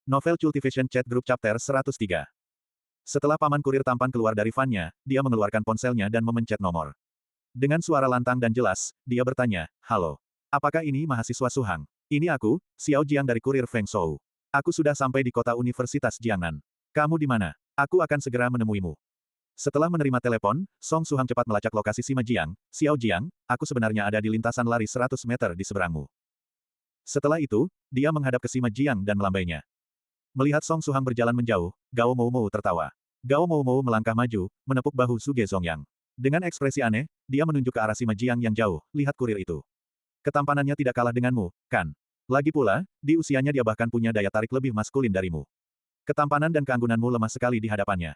Novel Cultivation Chat Group Chapter 103. Setelah paman kurir tampan keluar dari van-nya, dia mengeluarkan ponselnya dan memencet nomor. Dengan suara lantang dan jelas, dia bertanya, "Halo. Apakah ini mahasiswa Suhang? Ini aku, Xiao Jiang dari kurir Feng Shou. Aku sudah sampai di kota Universitas Jiangnan. Kamu di mana? Aku akan segera menemuimu." Setelah menerima telepon, Song Suhang cepat melacak lokasi Sima Jiang. "Xiao Jiang, aku sebenarnya ada di lintasan lari 100 meter di seberangmu." Setelah itu, dia menghadap ke Sima Jiang dan melambainya. Melihat Song Suhang berjalan menjauh, Gao Moumou tertawa. Gao Moumou melangkah maju, menepuk bahu Suge Zongyang. Dengan ekspresi aneh, dia menunjuk ke arah Sima Jiang yang jauh, "Lihat kurir itu. Ketampanannya tidak kalah denganmu, kan? Lagi pula, di usianya dia bahkan punya daya tarik lebih maskulin darimu. Ketampanan dan keanggunanmu lemah sekali di hadapannya."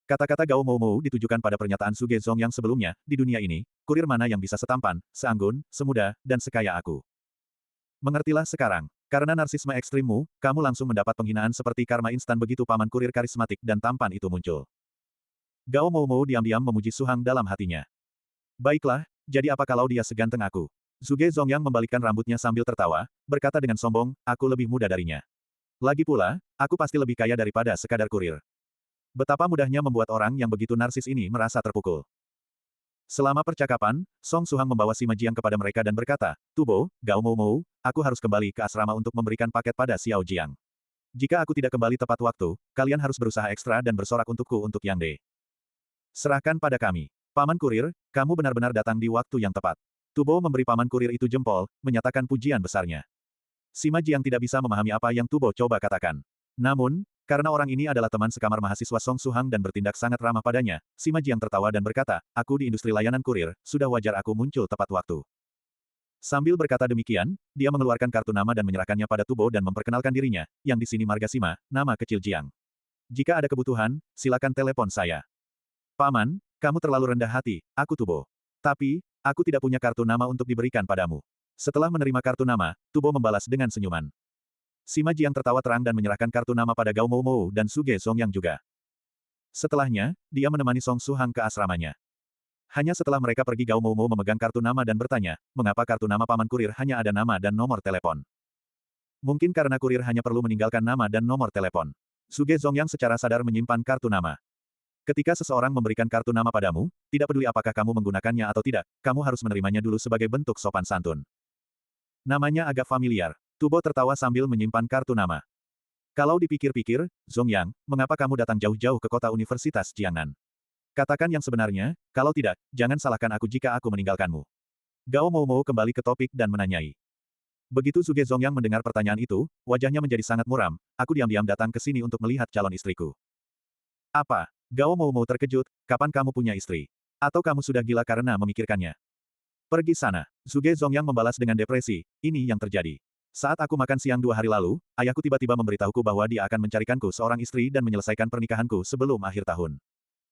Kata-kata Gao Moumou ditujukan pada pernyataan Suge Zongyang sebelumnya, "Di dunia ini, kurir mana yang bisa setampan, seanggun, semuda, dan sekaya aku? Mengertilah sekarang. Karena narsisme ekstrimmu, kamu langsung mendapat penghinaan seperti karma instan begitu paman kurir karismatik dan tampan itu muncul." Gao Moumou diam-diam memuji Suhang dalam hatinya. "Baiklah, jadi apa kalau dia seganteng aku?" Suge Zongyang membalikkan rambutnya sambil tertawa, berkata dengan sombong, "Aku lebih muda darinya. Lagi pula, aku pasti lebih kaya daripada sekadar kurir." Betapa mudahnya membuat orang yang begitu narsis ini merasa terpukul. Selama percakapan, Song Suhang membawa Sima Jiang kepada mereka dan berkata, "Tubo, Gao Moumou, aku harus kembali ke asrama untuk memberikan paket pada Xiao Jiang. Jika aku tidak kembali tepat waktu, kalian harus berusaha ekstra dan bersorak untukku untuk Yang De. Serahkan pada kami. Paman kurir, kamu benar-benar datang di waktu yang tepat." Tubo memberi paman kurir itu jempol, menyatakan pujian besarnya. Sima Jiang tidak bisa memahami apa yang Tubo coba katakan. Namun, karena orang ini adalah teman sekamar mahasiswa Song Suhang dan bertindak sangat ramah padanya, Sima Jiang tertawa dan berkata, "Aku di industri layanan kurir, sudah wajar aku muncul tepat waktu." Sambil berkata demikian, dia mengeluarkan kartu nama dan menyerahkannya pada Tubo dan memperkenalkan dirinya, "Yang di sini Marga Sima, nama kecil Jiang. Jika ada kebutuhan, silakan telepon saya." "Paman, kamu terlalu rendah hati, aku Tubo. Tapi, aku tidak punya kartu nama untuk diberikan padamu." Setelah menerima kartu nama, Tubo membalas dengan senyuman. Sima Jiang tertawa terang dan menyerahkan kartu nama pada Gao Moumou dan Suge Zongyang juga. Setelahnya, dia menemani Song Suhang ke asramanya. Hanya setelah mereka pergi Gao Moumou memegang kartu nama dan bertanya, "Mengapa kartu nama paman kurir hanya ada nama dan nomor telepon?" "Mungkin karena kurir hanya perlu meninggalkan nama dan nomor telepon." Suge Zongyang secara sadar menyimpan kartu nama. "Ketika seseorang memberikan kartu nama padamu, tidak peduli apakah kamu menggunakannya atau tidak, kamu harus menerimanya dulu sebagai bentuk sopan santun. Namanya agak familiar." Tubo tertawa sambil menyimpan kartu nama. "Kalau dipikir-pikir, Zongyang, mengapa kamu datang jauh-jauh ke kota Universitas Jiangnan? Katakan yang sebenarnya, kalau tidak, jangan salahkan aku jika aku meninggalkanmu." Gao Moumou kembali ke topik dan menanyai. Begitu Suge Zongyang mendengar pertanyaan itu, wajahnya menjadi sangat muram, "Aku diam-diam datang ke sini untuk melihat calon istriku." "Apa?" Gao Moumou terkejut, "Kapan kamu punya istri? Atau kamu sudah gila karena memikirkannya?" "Pergi sana." Suge Zongyang membalas dengan depresi, "Ini yang terjadi. Saat aku makan siang 2 hari lalu, ayahku tiba-tiba memberitahuku bahwa dia akan mencarikanku seorang istri dan menyelesaikan pernikahanku sebelum akhir tahun.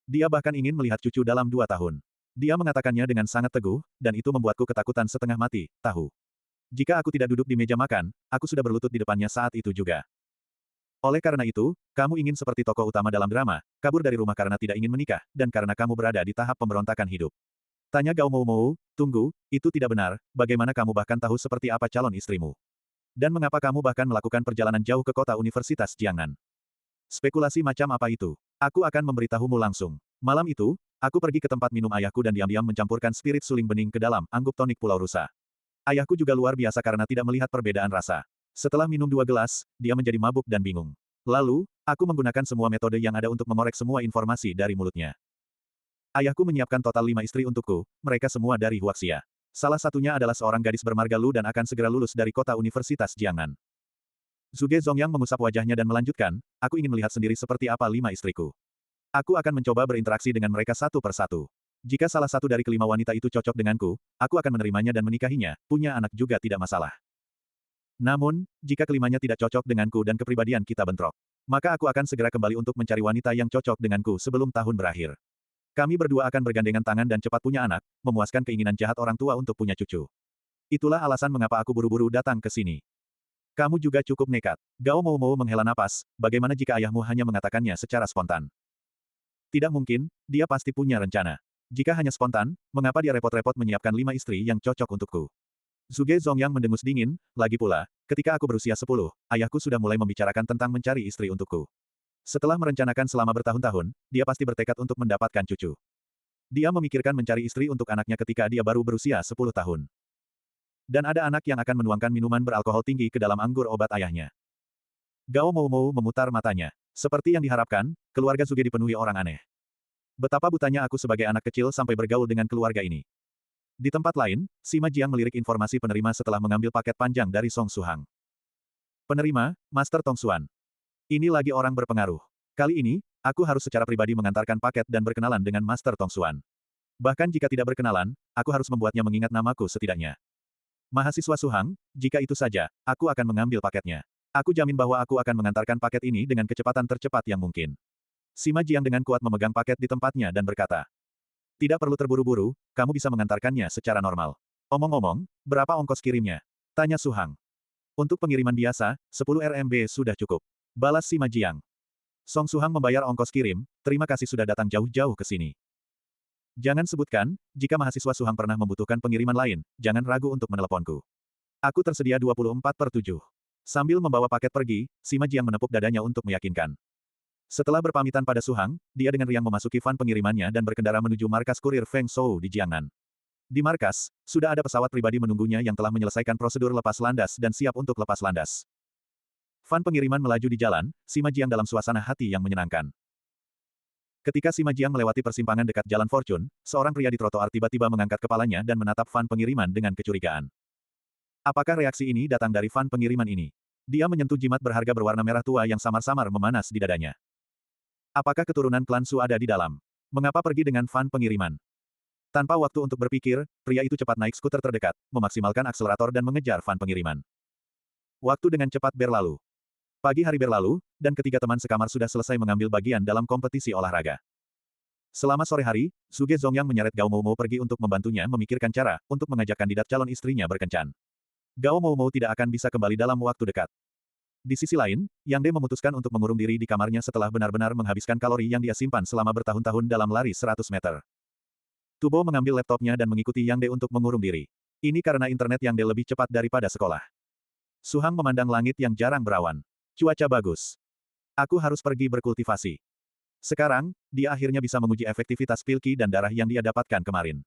Dia bahkan ingin melihat cucu dalam 2 tahun. Dia mengatakannya dengan sangat teguh, dan itu membuatku ketakutan setengah mati, tahu. Jika aku tidak duduk di meja makan, aku sudah berlutut di depannya saat itu juga. Oleh karena itu, kamu ingin seperti tokoh utama dalam drama, kabur dari rumah karena tidak ingin menikah, dan karena kamu berada di tahap pemberontakan hidup." Tanya Gao Moumou, "Tunggu, itu tidak benar, bagaimana kamu bahkan tahu seperti apa calon istrimu? Dan mengapa kamu bahkan melakukan perjalanan jauh ke kota Universitas Jiangnan? Spekulasi macam apa itu? Aku akan memberitahumu langsung." Malam itu, aku pergi ke tempat minum ayahku dan diam-diam mencampurkan spirit suling bening ke dalam anggup tonik Pulau Rusa. Ayahku juga luar biasa karena tidak melihat perbedaan rasa. Setelah minum 2 gelas, dia menjadi mabuk dan bingung. Lalu, aku menggunakan semua metode yang ada untuk mengorek semua informasi dari mulutnya. Ayahku menyiapkan total 5 istri untukku, mereka semua dari Huaxia. Salah satunya adalah seorang gadis bermarga Lu dan akan segera lulus dari kota Universitas Jiangnan. Suge Zongyang mengusap wajahnya dan melanjutkan, "Aku ingin melihat sendiri seperti apa 5 istriku. Aku akan mencoba berinteraksi dengan mereka satu persatu. Jika salah satu dari kelima wanita itu cocok denganku, aku akan menerimanya dan menikahinya, punya anak juga tidak masalah. Namun, jika kelimanya tidak cocok denganku dan kepribadian kita bentrok, maka aku akan segera kembali untuk mencari wanita yang cocok denganku sebelum tahun berakhir. Kami berdua akan bergandengan tangan dan cepat punya anak, memuaskan keinginan jahat orang tua untuk punya cucu. Itulah alasan mengapa aku buru-buru datang ke sini." "Kamu juga cukup nekat." Gao Moumou menghela napas, "Bagaimana jika ayahmu hanya mengatakannya secara spontan?" "Tidak mungkin, dia pasti punya rencana. Jika hanya spontan, mengapa dia repot-repot menyiapkan 5 istri yang cocok untukku?" Zhuge Zongyang mendengus dingin, lagi pula, ketika aku berusia 10, ayahku sudah mulai membicarakan tentang mencari istri untukku. Setelah merencanakan selama bertahun-tahun, dia pasti bertekad untuk mendapatkan cucu. Dia memikirkan mencari istri untuk anaknya ketika dia baru berusia 10 tahun. Dan ada anak yang akan menuangkan minuman beralkohol tinggi ke dalam anggur obat ayahnya. Gao Moumou memutar matanya. Seperti yang diharapkan, keluarga Zhuge dipenuhi orang aneh. Betapa butanya aku sebagai anak kecil sampai bergaul dengan keluarga ini. Di tempat lain, Sima Jiang melirik informasi penerima setelah mengambil paket panjang dari Song Suhang. Penerima, Master Tong Xuan. Ini lagi orang berpengaruh. Kali ini, aku harus secara pribadi mengantarkan paket dan berkenalan dengan Master Tong Xuan. Bahkan jika tidak berkenalan, aku harus membuatnya mengingat namaku setidaknya. Mahasiswa Suhang, jika itu saja, aku akan mengambil paketnya. Aku jamin bahwa aku akan mengantarkan paket ini dengan kecepatan tercepat yang mungkin. Sima Jiang dengan kuat memegang paket di tempatnya dan berkata, tidak perlu terburu-buru, kamu bisa mengantarkannya secara normal. Omong-omong, berapa ongkos kirimnya? Tanya Suhang. Untuk pengiriman biasa, 10 RMB sudah cukup. Balas Sima Jiang. Song Suhang membayar ongkos kirim, terima kasih sudah datang jauh-jauh ke sini. Jangan sebutkan, jika mahasiswa Suhang pernah membutuhkan pengiriman lain, jangan ragu untuk meneleponku. Aku tersedia 24/7. Sambil membawa paket pergi, Sima Jiang menepuk dadanya untuk meyakinkan. Setelah berpamitan pada Suhang, dia dengan riang memasuki van pengirimannya dan berkendara menuju markas kurir Feng Shou di Jiangnan. Di markas, sudah ada pesawat pribadi menunggunya yang telah menyelesaikan prosedur lepas landas dan siap untuk lepas landas. Van pengiriman melaju di jalan, Sima Jiang dalam suasana hati yang menyenangkan. Ketika Sima Jiang melewati persimpangan dekat Jalan Fortune, seorang pria di trotoar tiba-tiba mengangkat kepalanya dan menatap van pengiriman dengan kecurigaan. Apakah reaksi ini datang dari van pengiriman ini? Dia menyentuh jimat berharga berwarna merah tua yang samar-samar memanas di dadanya. Apakah keturunan klan Su ada di dalam? Mengapa pergi dengan van pengiriman? Tanpa waktu untuk berpikir, pria itu cepat naik skuter terdekat, memaksimalkan akselerator dan mengejar van pengiriman. Waktu dengan cepat berlalu. Pagi hari berlalu, dan ketiga teman sekamar sudah selesai mengambil bagian dalam kompetisi olahraga. Selama sore hari, Zhuge Zongyang menyeret Gao Moumou pergi untuk membantunya memikirkan cara untuk mengajak kandidat calon istrinya berkencan. Gao Moumou tidak akan bisa kembali dalam waktu dekat. Di sisi lain, Yang De memutuskan untuk mengurung diri di kamarnya setelah benar-benar menghabiskan kalori yang dia simpan selama bertahun-tahun dalam lari 100 meter. Tubo mengambil laptopnya dan mengikuti Yang De untuk mengurung diri. Ini karena internet Yang De lebih cepat daripada sekolah. Suhang memandang langit yang jarang berawan. Cuaca bagus. Aku harus pergi berkultivasi. Sekarang, dia akhirnya bisa menguji efektivitas pil Qi dan darah yang dia dapatkan kemarin.